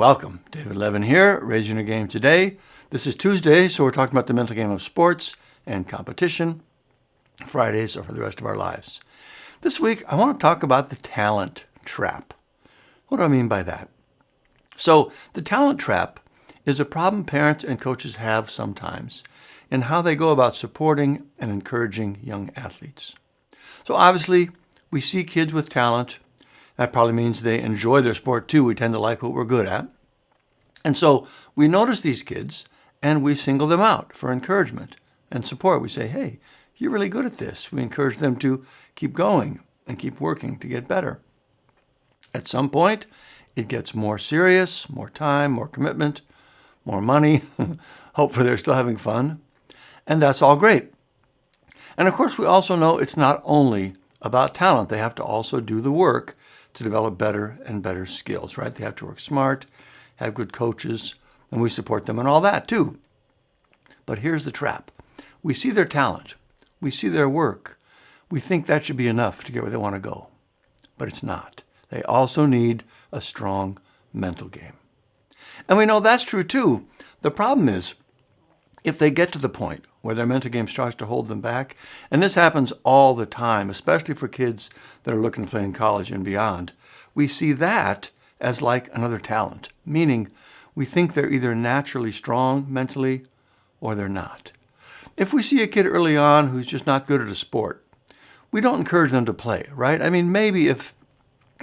welcome. David Levin here, Raising Your Game Today. This is Tuesday, so we're talking about the mental game of sports and competition. Fridays are for the rest of our lives. This week, I want to talk about the talent trap. What do I mean by that? So, the talent trap is a problem parents and coaches have sometimes in how they go about supporting and encouraging young athletes. So obviously, we see kids with talent. That probably means they enjoy their sport too. We tend to like what we're good at. And so we notice these kids and we single them out for encouragement and support. We say, hey, you're really good at this. We encourage them to keep going and keep working to get better. At some point, it gets more serious, more time, more commitment, more money. Hopefully they're still having fun. And that's all great. And of course, we also know it's not only about talent. They have to also do the work to develop better and better skills, right? They have to work smart, have good coaches, and we support them in all that too. But here's the trap. We see their talent. We see their work. We think that should be enough to get where they want to go. But it's not. They also need a strong mental game. And we know that's true too. The problem is, if they get to the point where their mental game starts to hold them back, and this happens all the time, especially for kids that are looking to play in college and beyond, we see that as like another talent, meaning we think they're either naturally strong mentally or they're not. If we see a kid early on who's just not good at a sport, we don't encourage them to play, right? I mean, maybe if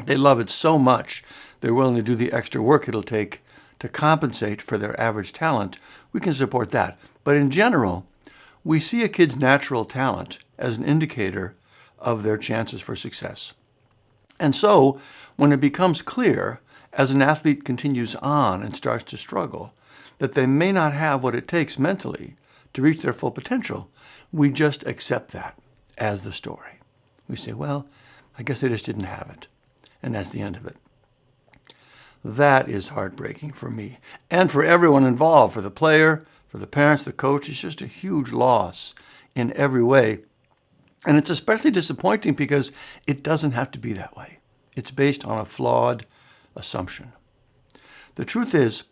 they love it so much, they're willing to do the extra work it'll take to compensate for their average talent, we can support that. But in general, we see a kid's natural talent as an indicator of their chances for success. And so, when it becomes clear, as an athlete continues on and starts to struggle, that they may not have what it takes mentally to reach their full potential, we just accept that as the story. We say, well, I guess they just didn't have it. And that's the end of it. That is heartbreaking for me and for everyone involved, for the player, for the parents, the coach. It's just a huge loss in every way. And it's especially disappointing because it doesn't have to be that way. It's based on a flawed assumption. The truth is,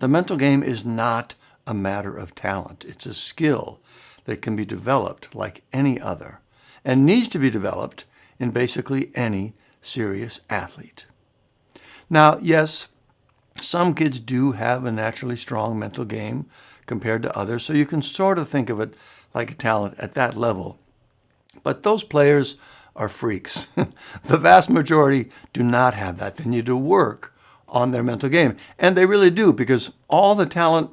the mental game is not a matter of talent. It's a skill that can be developed like any other and needs to be developed in basically any serious athlete. Now, yes, some kids do have a naturally strong mental game compared to others, so you can sort of think of it like a talent at that level. But those players are freaks. The vast majority do not have that. They need to work on their mental game. And they really do, because all the talent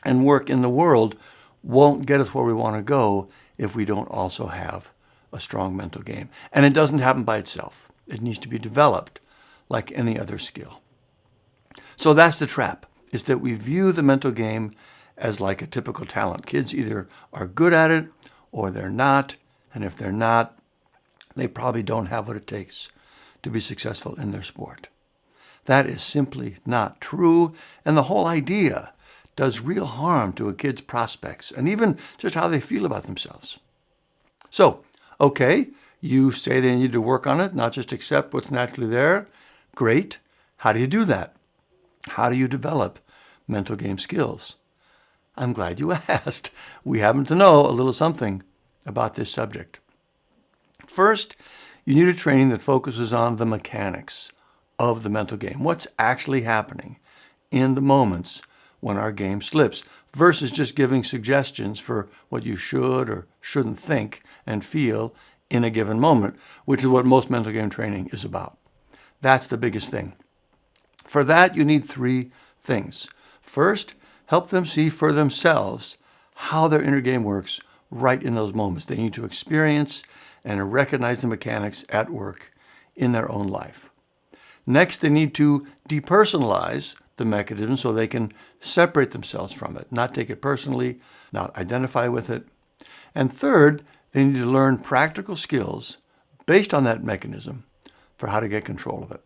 and work in the world won't get us where we want to go if we don't also have a strong mental game. And it doesn't happen by itself. It needs to be developed like any other skill. So that's the trap, is that we view the mental game as like a typical talent. Kids either are good at it or they're not. And if they're not, they probably don't have what it takes to be successful in their sport. That is simply not true. And the whole idea does real harm to a kid's prospects and even just how they feel about themselves. So, okay, you say they need to work on it, not just accept what's naturally there. Great. How do you do that? How do you develop mental game skills? I'm glad you asked. We happen to know a little something about this subject. First, you need a training that focuses on the mechanics of the mental game. What's actually happening in the moments when our game slips, versus just giving suggestions for what you should or shouldn't think and feel in a given moment, which is what most mental game training is about. That's the biggest thing. For that, you need three things. First, help them see for themselves how their inner game works right in those moments. They need to experience and recognize the mechanics at work in their own life. Next, they need to depersonalize the mechanism so they can separate themselves from it, not take it personally, not identify with it. And third, they need to learn practical skills based on that mechanism for how to get control of it.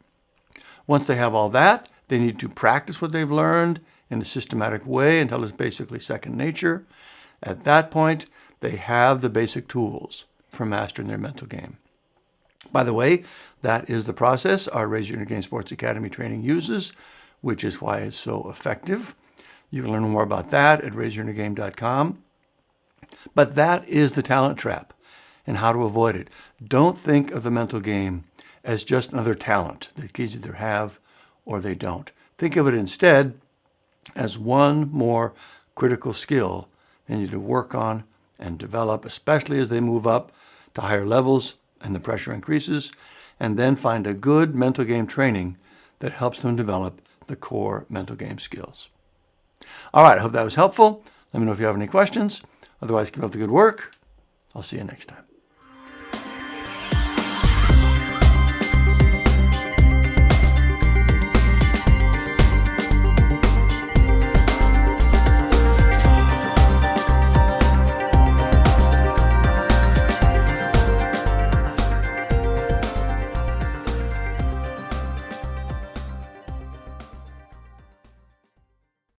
Once they have all that, they need to practice what they've learned in a systematic way until it's basically second nature. At that point, they have the basic tools for mastering their mental game. By the way, that is the process our Raising Your Game Sports Academy training uses. which is why it's so effective. You can learn more about that at raiseyourinnergame.com. But that is the talent trap and how to avoid it. Don't think of the mental game as just another talent that kids either have or they don't. Think of it instead as one more critical skill they need to work on and develop, especially as they move up to higher levels and the pressure increases, and then find a good mental game training that helps them develop the core mental game skills. All right, I hope that was helpful. Let me know if you have any questions. Otherwise, keep up the good work. I'll see you next time.